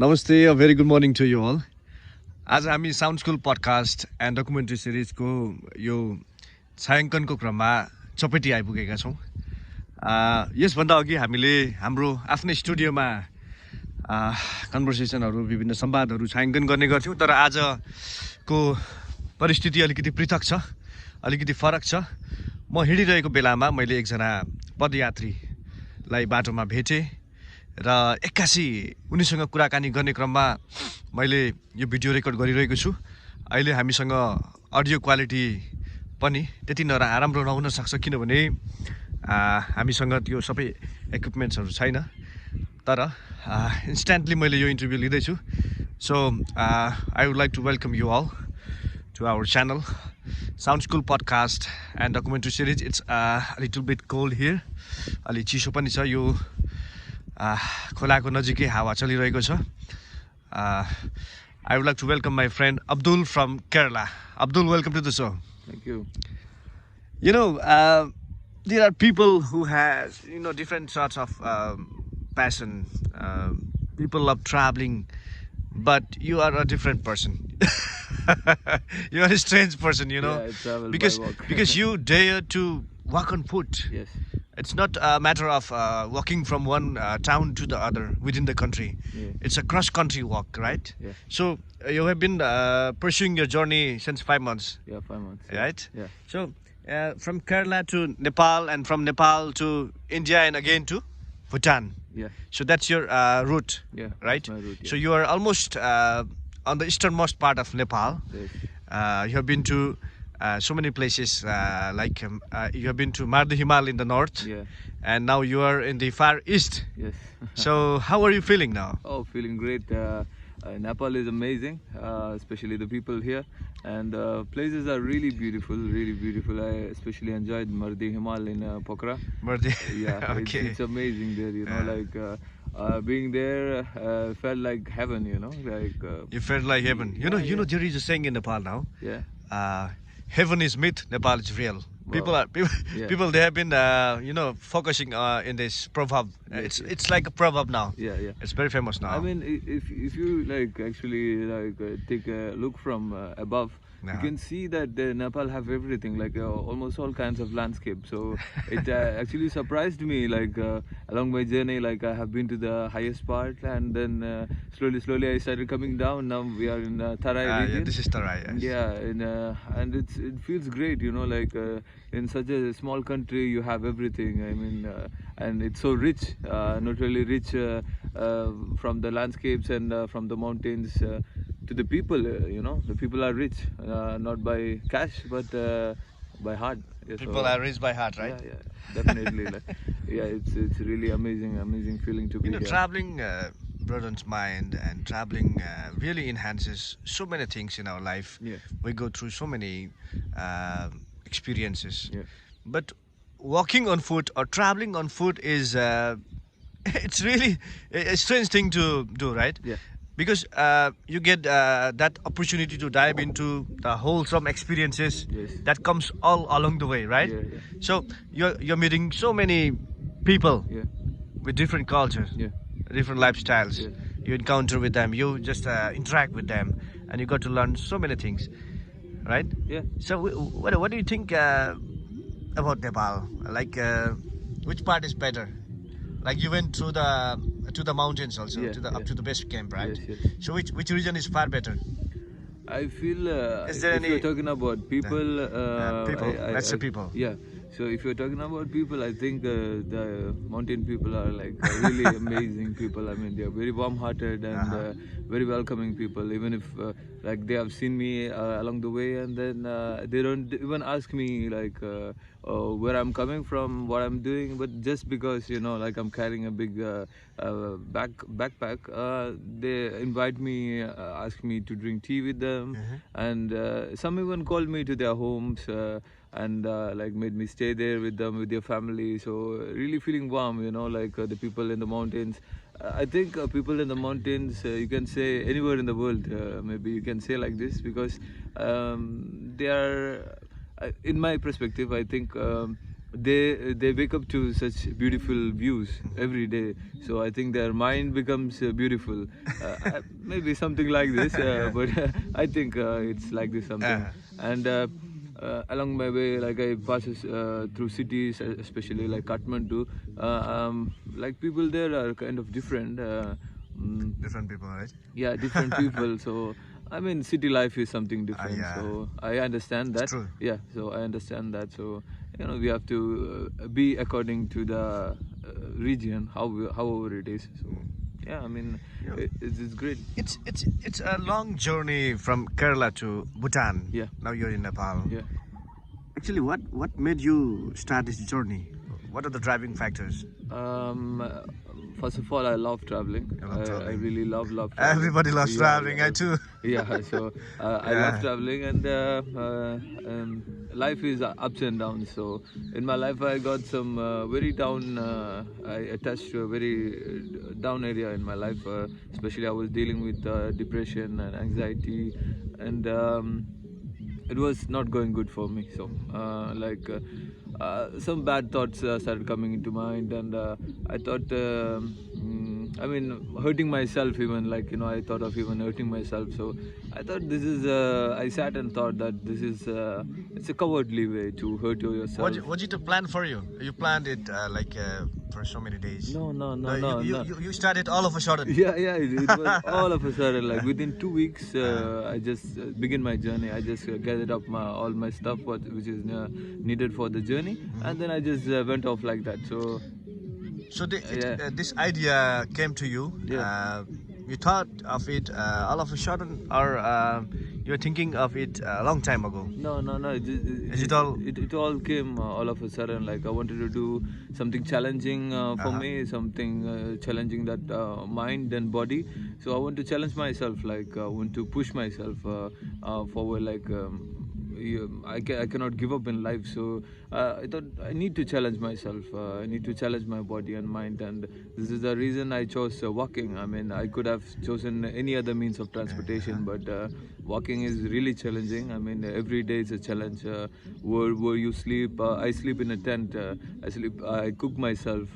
Namaste, a very good morning to you all. आज हामी sound school podcast and documentary सिरिजको यो छायाङ्कनको क्रममा चपेटी आइपुगेका छौँ। यसभन्दा अघि हामीले हाम्रो आफ्नै स्टुडियोमा कन्भर्सेसनहरू विभिन्न संवादहरू छायाङ्कन गर्ने गर्थ्यौँ, तर आजको परिस्थिति अलिकति पृथक छ, अलिकति फरक छ। म हिँडिरहेको बेलामा मैले एकजना पदयात्रीलाई बाटोमा भेटेँ र एक्कासी उनीसँग कुराकानी गर्ने क्रममा मैले यो भिडियो रेकर्ड गरिरहेको छु। अहिले हामीसँग अडियो क्वालिटी पनि त्यति राम्रो नहुन सक्छ, किनभने हामीसँग त्यो सबै इक्विपमेन्ट्सहरू छैन, तर इन्स्ट्यान्टली मैले यो इन्टरभ्यू लिँदैछु। So I would like to welcome you all to our channel sound school podcast and documentary series. It's little bit cold here, अलि चिसो पनि छ, यो खोलाको नजिकै हावा चलिरहेको छ। I would like to welcome my friend Abdul from Kerala. Abdul, welcome to the show. Thank you. You know, there are people who has different sorts of passion. People love traveling, but you are a different person. You are a strange person, Yeah, I travel because by walk. because you dare to walk on foot. Yes. It's not a matter of walking from one town to the other within the country. Yeah. It's a cross-country walk, right? Yeah. So you have been pursuing your journey since 5 months, Yeah, 5 months. right? Yeah. So from Kerala to Nepal, and from Nepal to India, and again to Bhutan. Yeah. So that's your route, Yeah. right? That's my route, yeah. So you are almost on the easternmost part of Nepal. Yes. You have been to so many places, you have been to Bangal.He in the north, Yeah. and now you are in the far east. Yes. So how are you feeling now? Oh, feeling great. Nepal is amazing, especially the people here, and places are really beautiful, really beautiful. I especially enjoyed Bangal.He in Pokhara. Yeah, Okay. it's amazing there. Being there felt like heaven. You felt like heaven. You know, there is a saying in Nepal now. Yeah. Heaven is myth, Nepal is real. Wow. Yeah. People they have been focusing in this proverb. It's like a proverb now. Yeah. Yeah. It's very famous now. I mean, if you take a look from above, you can see that Nepal have everything, almost all kinds of landscape. So it actually surprised me. Along my journey, I have been to the highest part, and then slowly I started coming down. Now we are in Tarai region. Yeah, this is Tarai. Yes. Yeah, and it feels great. In such a small country, you have everything. I mean, and it's so rich. Not really rich from the landscapes and from the mountains. To the people, the people are rich, not by cash, but by heart. Yeah, People are rich by heart, right? Yeah, definitely. It's really amazing feeling to be here. Traveling broadens mind, and traveling really enhances so many things in our life. Yeah. We go through so many experiences. Yeah. But walking on foot or traveling on foot is it's really a strange thing to do, right? Yeah. Because you get that opportunity to dive into the wholesome experiences. Yes. That comes all along the way, right? Yeah. So you're meeting so many people Yeah. with different cultures, Yeah. different lifestyles. Yeah. You encounter with them, you just interact with them, and you got to learn so many things, right? Yeah. So what do you think about Nepal? Which part is better? You went to the mountains also, Yeah, up to the base camp, right? Yes. So which region is far better? I feel Is there if any- you're talking about people, people. Let's say people. Yeah. So if you're talking about people, I think the mountain people are really amazing people. I mean, they are very warm-hearted and very welcoming people. Even if they have seen me along the way, and then they don't even ask me where I'm coming from, what I'm doing, but just because I'm carrying a big backpack, they invite me, ask me to drink tea with them, and some even called me to their homes. And made me stay there with them, with their family. So really feeling warm, the people in the mountains. I think people in the mountains, you can say anywhere in the world, maybe you can say like this, because they are, in my perspective, I think they wake up to such beautiful views every day. So I think their mind becomes beautiful. Maybe something like this, but I think it's like this something. And along my way, like I passes through cities, especially like Kathmandu. Like people there are kind of different. Different people, right? Yeah, different people. So I mean, city life is something different. yeah. So I understand that. true. Yeah, so I understand that. So we have to be according to the region, however it is. So yeah, I mean, it's great. It's a long journey from Kerala to Bhutan. Yeah. Now you're in Nepal. Yeah. Actually, what made you start this journey? What are the driving factors? First of all, I love traveling. I really love traveling. Everybody loves traveling. I too. Yeah, so I love traveling, and life is ups and downs. So in my life, I got some very down. I attached to a very down area in my life. Especially, I was dealing with depression and anxiety, and it was not going good for me. So some bad thoughts started coming into mind, and I thought, I mean, hurting myself even, like, I thought of even hurting myself. So I thought this is, I sat and thought that this is, it's a cowardly way to hurt yourself. Was it a plan for you? You planned it for so many days? No. You started all of a sudden? Yeah, it was all of a sudden, like within 2 weeks, I just began my journey. I just gathered up all my stuff, which is needed for the journey, and then I just went off like that. So this idea came to you. Yeah. You thought of it all of a sudden, or you were thinking of it a long time ago? No. It all came all of a sudden. Like I wanted to do something challenging for me, something challenging that mind and body. So I want to challenge myself. Like I want to push myself forward. Like I cannot give up in life. So I thought I need to challenge myself. I need to challenge my body and mind, and this is the reason I chose walking. I mean, I could have chosen any other means of transportation, but walking is really challenging. I mean, every day is a challenge. Where you sleep, I sleep in a tent. I cook myself.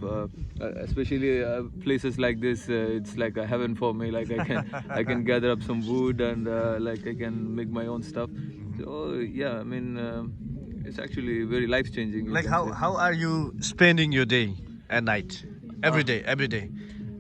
Especially places like this, it's like a heaven for me. Like I can gather up some wood, and like I can make my own stuff. So yeah, I mean, it's actually very life changing. Like how are you spending your day and night? Every day.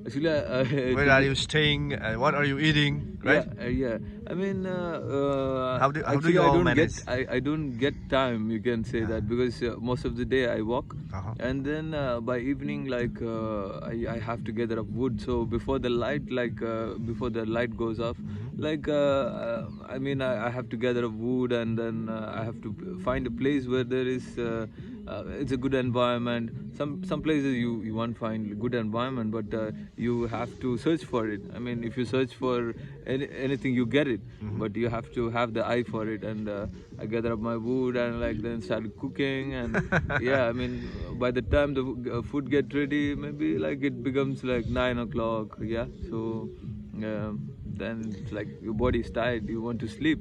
Actually, where are you staying? What are you eating? Right? Yeah. I mean, how do actually, you all manage? I don't get time. You can say that, because most of the day I walk, and then by evening, like I have to gather up wood. So before the light, before the light goes off, like I mean, I have to gather up wood, and then I have to find a place where there is. It's a good environment. Some places you won't find good environment, but you have to search for it. I mean, if you search for anything, you get it, but you have to have the eye for it. And I gather up my wood, and like then started cooking, and yeah, I mean, by the time the food get ready, maybe like it becomes like 9 o'clock. Yeah, so then it's like your body is tired, you want to sleep.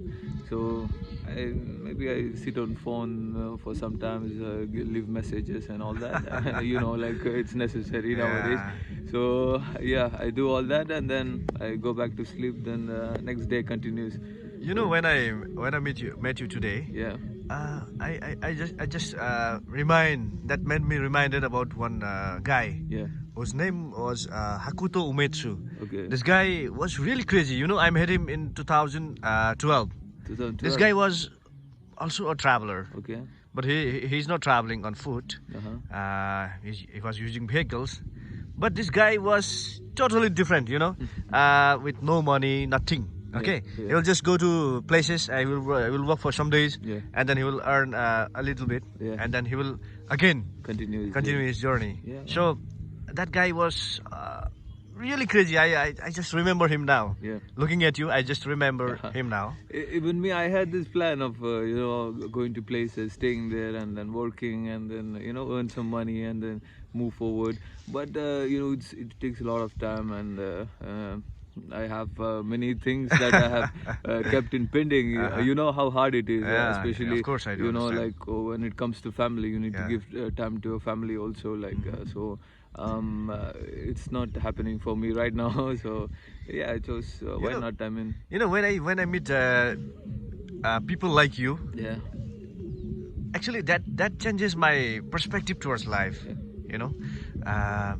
So maybe I sit on phone for sometimes, leave messages and all that. Like it's necessary nowadays. So yeah, I do all that, and then I go back to sleep. Then next day continues. When I met you today. Yeah. I just made me reminded about one guy. Yeah. Whose name was Hakuto Umetsu. Okay. This guy was really crazy. I met him in 2012. 2012. This guy was also a traveler. Okay. But he's not traveling on foot. He was using vehicles. But this guy was totally different, with no money, nothing. Okay, Yeah. he will just go to places. He will work for some days, Yeah. and then he will earn a little bit, Yeah. and then he will again Continue his journey. Yeah. So that guy was really crazy. I just remember him now. Yeah. Looking at you, I just remember him now. Even me, I had this plan of going to places, staying there, and then working, and then earn some money, and then move forward. But it takes a lot of time, and I have many things that I have kept in pending. You know how hard it is, Yeah, especially, of course I do you know, understand. like when it comes to family, you need Yeah. to give time to your family also. Like it's not happening for me right now. So yeah, I chose You why know, not? I mean, when I meet people like you, yeah, actually that changes my perspective towards life. yeah, You know, uh,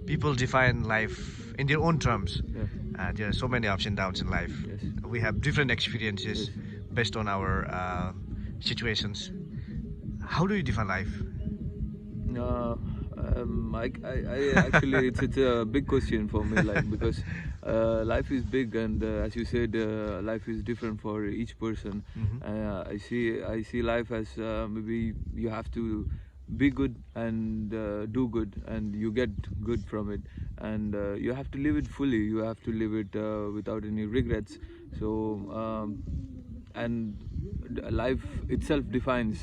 people define life in their own terms. yeah, There are so many ups and downs in life. yes, We have different experiences yes. based on our situations. How do you define life? Uh, I actually, it's a big question for me, like because life is big, and as you said, life is different for each person. I see life as maybe you have to be good and do good, and you get good from it, and you have to live it fully. You have to live it without any regrets. So. And life itself defines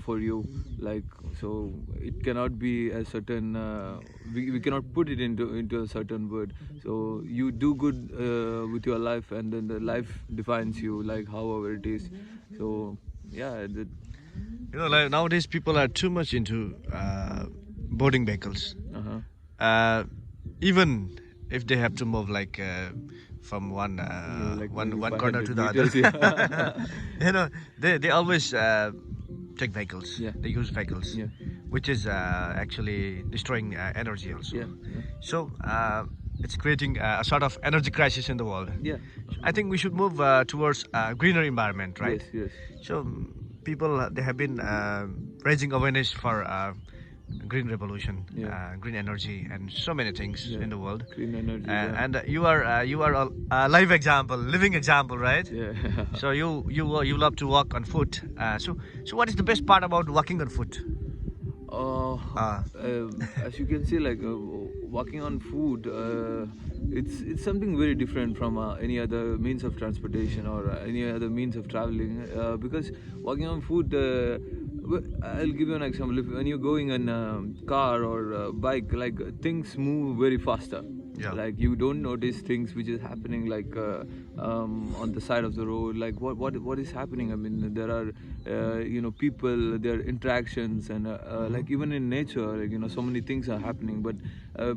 for you, like, so it cannot be a certain we cannot put it into a certain word. So you do good with your life, and then the life defines you, like however it is. So yeah, You know, like nowadays people are too much into boarding vehicles. uh-huh. Uh, even if they have to move like from Yeah, like maybe one corner 500 to the other, meters. Yeah. you know, they always take vehicles. Yeah. They use vehicles, Yeah. which is actually destroying energy also. Yeah, yeah. So it's creating a sort of energy crisis in the world. Yeah. I think we should move towards greener environment, right? Yes, yes. So people they have been raising awareness for green revolution, Yeah. green energy, and so many things Yeah. in the world. Clean energy. Yeah. And you are a live example, living example, right? Yeah. So you love to walk on foot. So what is the best part about walking on foot? Uh, As you can see, like walking on foot, it's something very different from any other means of transportation or any other means of traveling. Because walking on foot, I'll give you an example. If when you're going in a car or a bike, like things move very faster. Yeah. Like you don't notice things which is happening, like on the side of the road, like what is happening. I mean, there are people, there are interactions, and like even in nature, like so many things are happening, but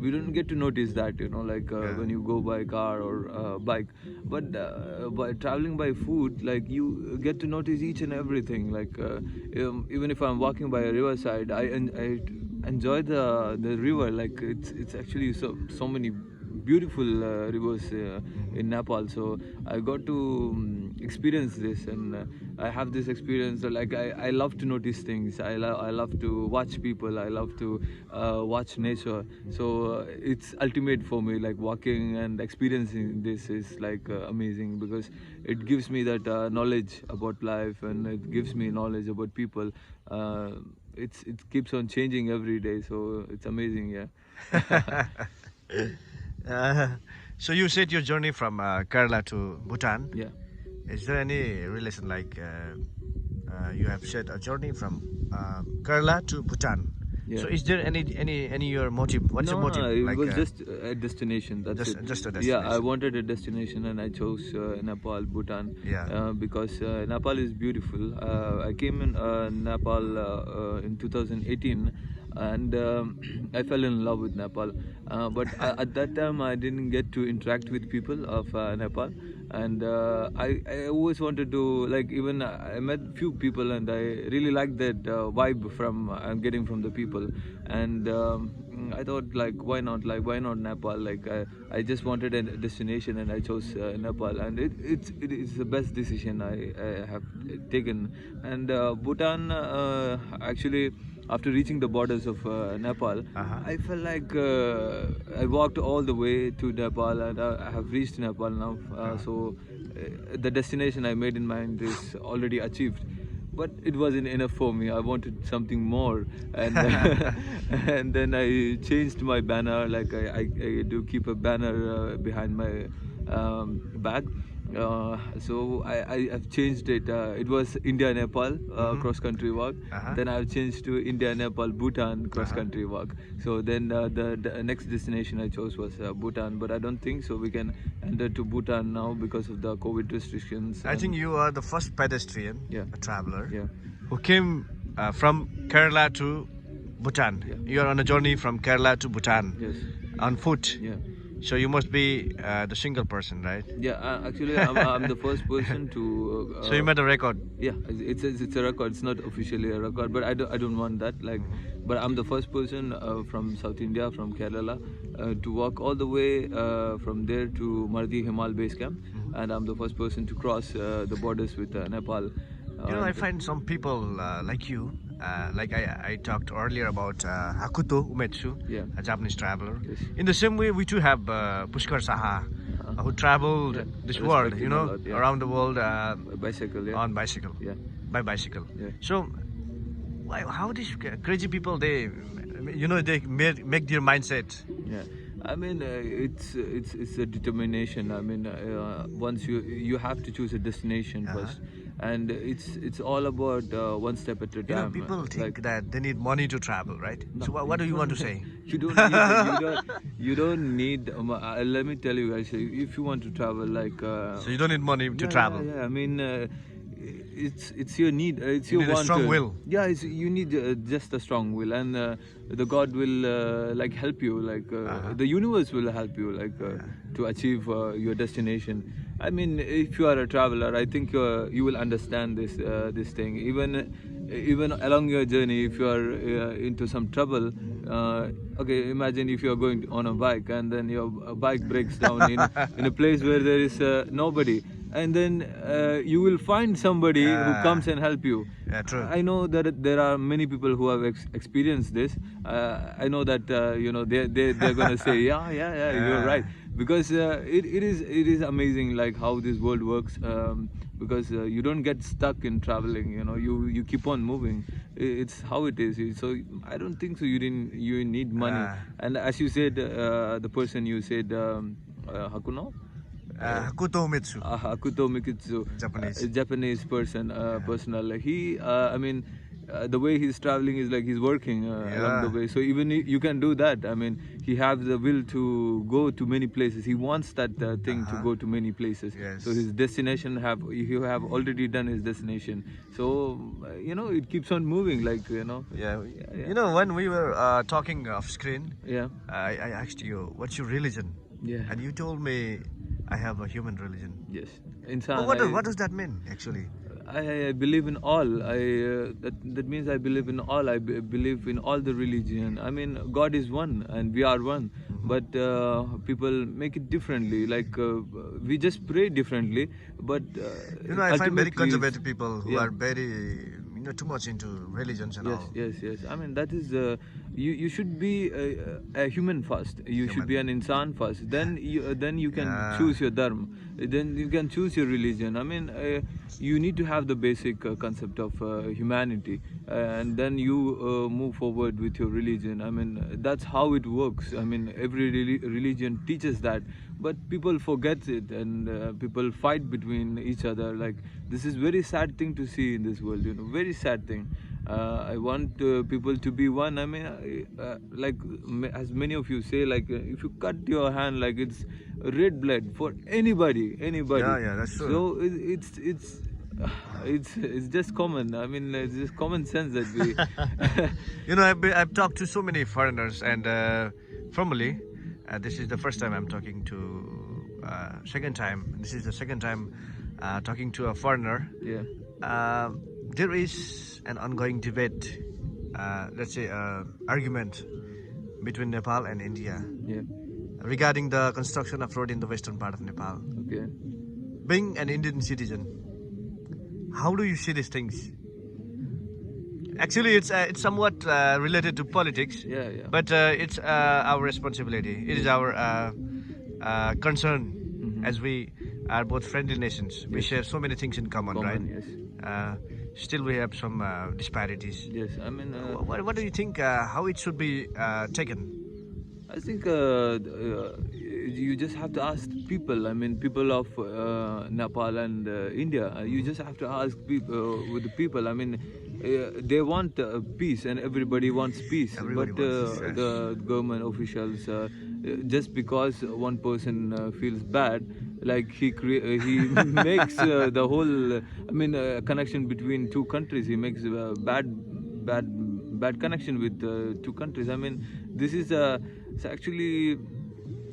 we don't get to notice that, like when you go by car or bike. But by traveling by foot, like you get to notice each and everything. Like even if I'm walking by a riverside, I enjoy the river. Like it's actually so many beautiful rivers in Nepal. So I got to experience this, and I have this experience. Like I love to notice things. I love to watch people. I love to watch nature. So it's ultimate for me. Like walking and experiencing this is like amazing, because it gives me that knowledge about life, and it gives me knowledge about people. It keeps on changing every day, so it's amazing. Yeah. so you said your journey from Kerala to Bhutan. Yeah. Is there any relation, like you have said a journey from Kerala to Bhutan? Yeah. So is there any your motive? What's your motive? No, it like, was just a destination. That's just- it. just a Yeah, I destination. wanted a destination, and I chose Nepal, Bhutan. Yeah. Because Nepal is beautiful. I came in Nepal in 2018, and I fell in love with Nepal. But at that time, I didn't get to interact with people of Nepal, and I always wanted to, like, even I met few people, and I really liked that vibe from I'm getting from the people, and I thought, like, why not Nepal? Like I just wanted a destination, and I chose Nepal, and it is the best decision I have taken. And Bhutan, actually, after reaching the borders of Nepal, I felt like I walked all the way to Nepal, and I have reached Nepal now. So the destination I made in mind is already achieved. But it wasn't enough for me. I wanted something more, and and then I changed my banner. Like I do keep a banner behind my bag, So I've changed it. It was India-Nepal cross-country walk. Then I've changed to India-Nepal-Bhutan cross-country walk. So then the next destination I chose was Bhutan. But I don't think so we can enter to Bhutan now because of the COVID restrictions. I think you are the first pedestrian, Yeah. a traveler, Yeah. who came from Kerala to Bhutan. Yeah. You are on a journey from Kerala to Bhutan Yes. on foot. Yeah. So you must be the single person, right? Yeah. Actually, I'm the first person to. So you made a record. Yeah, it's a record. It's not officially a record, but I don't want that. Like, but I'm the first person from South India, from Kerala, to walk all the way from there to Bangal.He base camp, and I'm the first person to cross the borders with Nepal. You know, I find some people like you, like I talked earlier about Hakuto Umetsu, Yeah. a Japanese traveler. Yes. In the same way, we too have Pushkar Saha, who traveled Yeah. this Respect world, him you a know, lot, yeah. around the world Bicycle, yeah. on bicycle, Yeah. by bicycle. Yeah. So, how these crazy people, they make their mindset. Yeah, I mean it's a determination. I mean once you have to choose a destination first, and it's all about one step at a You know, time. people think Like, that they need money to travel, right? no, So what do you want to say? you don't need, you don't need. Let me tell you guys, if you want to travel, like So you don't need money to travel. Yeah, I mean. It's your need. It's You your need a want. strong will. Yeah, you need just a strong will, and the God will like help you. Like the universe will help you, like to achieve your destination. I mean, if you are a traveler, I think you will understand this thing. Even along your journey, if you are into some trouble, okay, imagine if you are going on a bike and then your bike breaks down in a place where there is nobody, and then you will find somebody who comes and help you. Yeah, true. I know that there are many people who have experienced this. I know that they're gonna say yeah, you're right, because it is amazing like how this world works. Because you don't get stuck in traveling, you keep on moving. It's how it is. So I don't think so you need money. And as you said, the person you said, Hakuno? Hakuto Umetsu, Hakuto Mikitsu, Japanese. Japanese person, personal. He, I mean, the way he's traveling is like he's working along the way. So even you can do that. I mean, he has the will to go to many places. He wants that thing to go to many places. Yes. So his destination you have already done his destination. So it keeps on moving. Like Yeah. You know, when we were talking off screen, Yeah. I asked you, what's your religion? Yeah. And you told me, I have a human religion. Yes. But what does that mean, actually? I believe in all. That means I believe in all. I believe in all the religion. I mean, God is one and we are one. But people make it differently. Like we just pray differently. But I find very ultimately conservative people who Yeah. are very, too much into religions and all. Yes. I mean, that is you should be a human first. You should be an insan first. Then you can choose your dharma. Then you can choose your religion. I mean, you need to have the basic concept of humanity, and then you move forward with your religion. I mean, that's how it works. I mean, every religion teaches that, but people forget it, and people fight between each other. Like, this is very sad thing to see in this world. Very sad thing. I want people to be one. I mean, like as many of you say, like if you cut your hand, like it's red blood for anybody. Yeah, that's true. So it's just common. I mean, it's just common sense that we. I've talked to so many foreigners, and formally, this is the first time I'm talking to. Second time. This is the second time talking to a foreigner. Yeah. There is an ongoing debate, let's say argument between Nepal and India Yeah. regarding the construction of road in the western part of Nepal. Okay. Being an Indian citizen, how do you see these things? Actually, it's somewhat related to politics, Yeah. but it's our responsibility. It is our concern, as we are both friendly nations. We share so many things in common, right? Yes. Still, we have some disparities. Yes. I mean. What do you think? How it should be taken? I think you just have to ask people. I mean, people of Nepal and India. You just have to ask people with the people. I mean, they want peace, and everybody wants peace. Everybody but wants peace, yes. the government officials, just because one person feels bad, like he makes the whole. I mean, connection between two countries. He makes bad connection with two countries. I mean, this is it's actually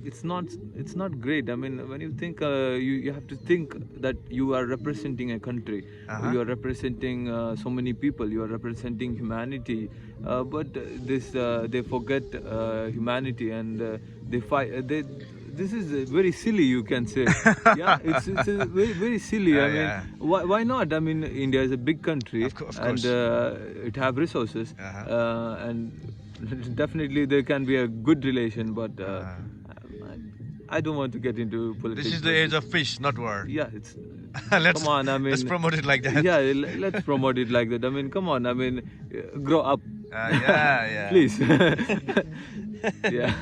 it's not great. I mean, when you think you have to think that you are representing a country. You are representing so many people. You are representing humanity, but they forget humanity, and they fight. This is very silly, you can say. Yeah, it's very, very silly. I mean, yeah. why not? I mean, India is a big country, Of course. and it have resources, and definitely there can be a good relation. But I don't want to get into politics. This is the age of fish, not war. Yeah, it's. Let's, come on, I mean, let's promote it like that. Yeah, let's promote it like that. I mean, come on. I mean, grow up. Yeah. Please. Yeah.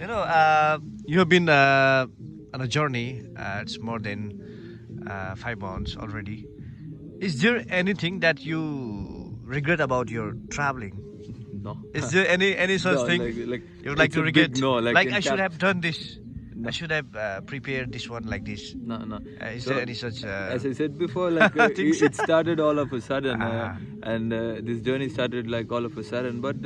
You know, you have been on a journey. It's more than 5 months already. Is there anything that you regret about your traveling? No. Is there any such No, thing like you would like it's to a regret? big no, like I should have done this. No. I should have prepared this one like this. No. Is So, there any such? as I said before, like it started all of a sudden, and this journey started like all of a sudden. But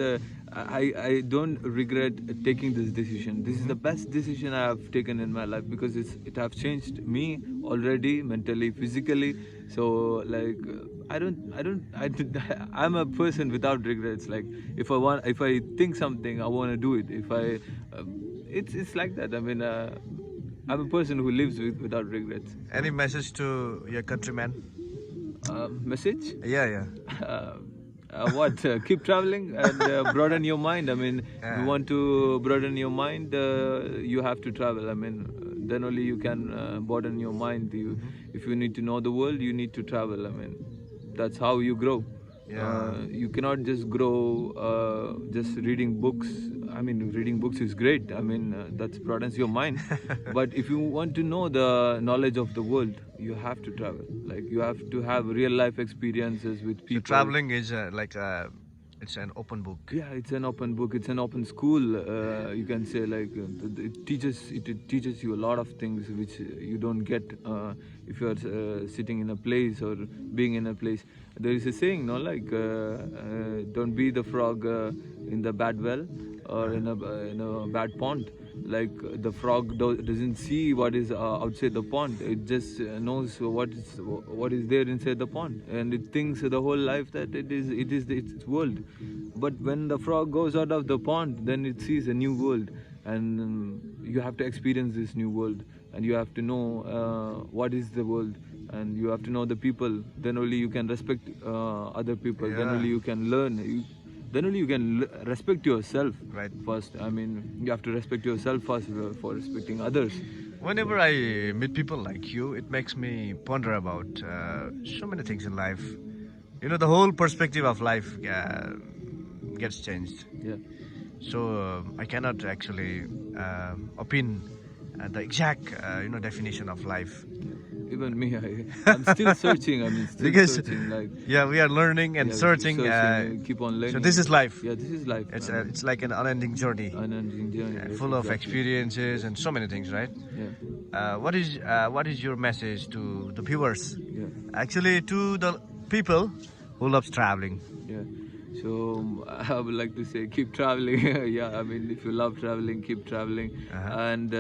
I don't regret taking this decision. This is the best decision I have taken in my life, because it have changed me already, mentally, physically. So like I'm a person without regrets. Like if I think something, I want to do it. If I it's like that. I mean, I'm a person who lives without regrets. Any message to your countrymen? Message? Yeah. What? Keep traveling and broaden your mind. I mean, if you want to broaden your mind, you have to travel. I mean, then only you can broaden your mind. If you need to know the world, you need to travel. I mean, that's how you grow. You cannot just grow just reading books. I mean, reading books is great. I mean, that broadens your mind. But if you want to know the knowledge of the world, you have to travel. Like, you have to have real life experiences with people. So traveling is it's an open book. Yeah, it's an open book. It's an open school. You can say, like, it teaches you a lot of things which you don't get if you are sitting in a place or being in a place. There is a saying, no, like, don't be the frog in the bad well or in a bad pond. Like, the frog doesn't see what is outside the pond. It just knows what is there inside the pond, and it thinks the whole life that it is its world. But when the frog goes out of the pond, then it sees a new world, and you have to experience this new world, and you have to know what is the world, and you have to know the people. Then only you can respect other people. Then only you can learn. Then only you can respect yourself. Right. First, I mean, you have to respect yourself first for respecting others. Whenever I meet people like you, it makes me ponder about so many things in life. You know, the whole perspective of life gets changed. Yeah. So I cannot actually opine the exact definition of life. Even me, I'm still searching. I mean, still searching. Like, yeah, we are learning and searching. Keep on learning. So this is life. Yeah, this is life. It's like an unending journey. Unending journey. Full of experiences and so many things, right? Yeah. What is your message to the viewers? Yeah. Actually, to the people who loves traveling. Yeah. So I would like to say, keep traveling. Yeah, I mean, if you love traveling, keep traveling. And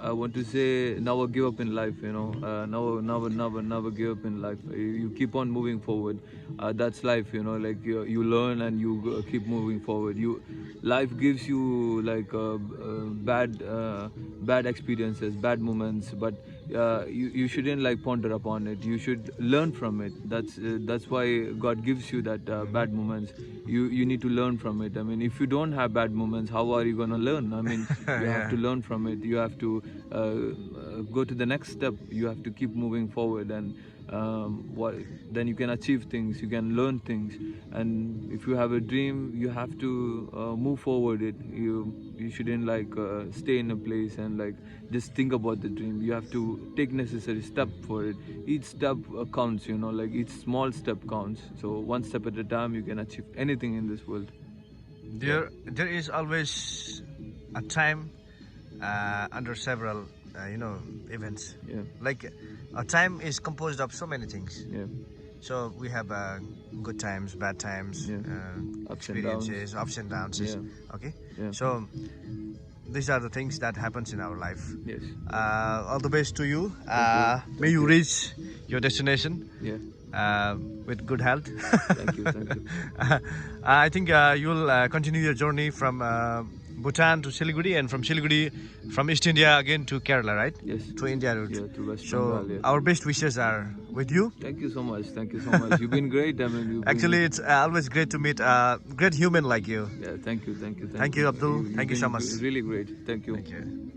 I want to say, never give up in life. You know, never give up in life. You keep on moving forward. That's life. You know, like you learn and you keep moving forward. Life gives you like bad experiences, bad moments, but you shouldn't like ponder upon it. You should learn from it. That's why God gives you that bad moments. You need to learn from it. I mean, if you don't have bad moments, how are you gonna learn? I mean, you have to learn from it. You have to go to the next step, you have to keep moving forward, and then you can achieve things, you can learn things. And if you have a dream, you have to move forward it. You shouldn't stay in a place and just think about the dream. You have to take necessary step for it. Each step counts, each small step counts. So one step at a time, you can achieve anything in this world. There is always a time under several events. Yeah. Like a time is composed of so many things. Yeah. So we have good times, bad times, Yeah. Ups and experiences, ups and downs. Yeah. Okay. Yeah. So these are the things that happens in our life. Yes. All the best to you. May you reach your destination. Yeah. With good health. Thank you. Thank you. I think you'll continue your journey from Bhutan to Siliguri, and from Siliguri, from East India again to Kerala, right? Yes. To India route. Yeah, to West So Bengal, yeah. our best wishes are with you. Thank you so much. Thank you so much. You've been great. I mean, you've Actually, been... it's always great to meet a great human like you. Yeah. Thank you. Thank you. Thank you, Abdul. You've Thank you so been much. Really great. Thank you. Thank you.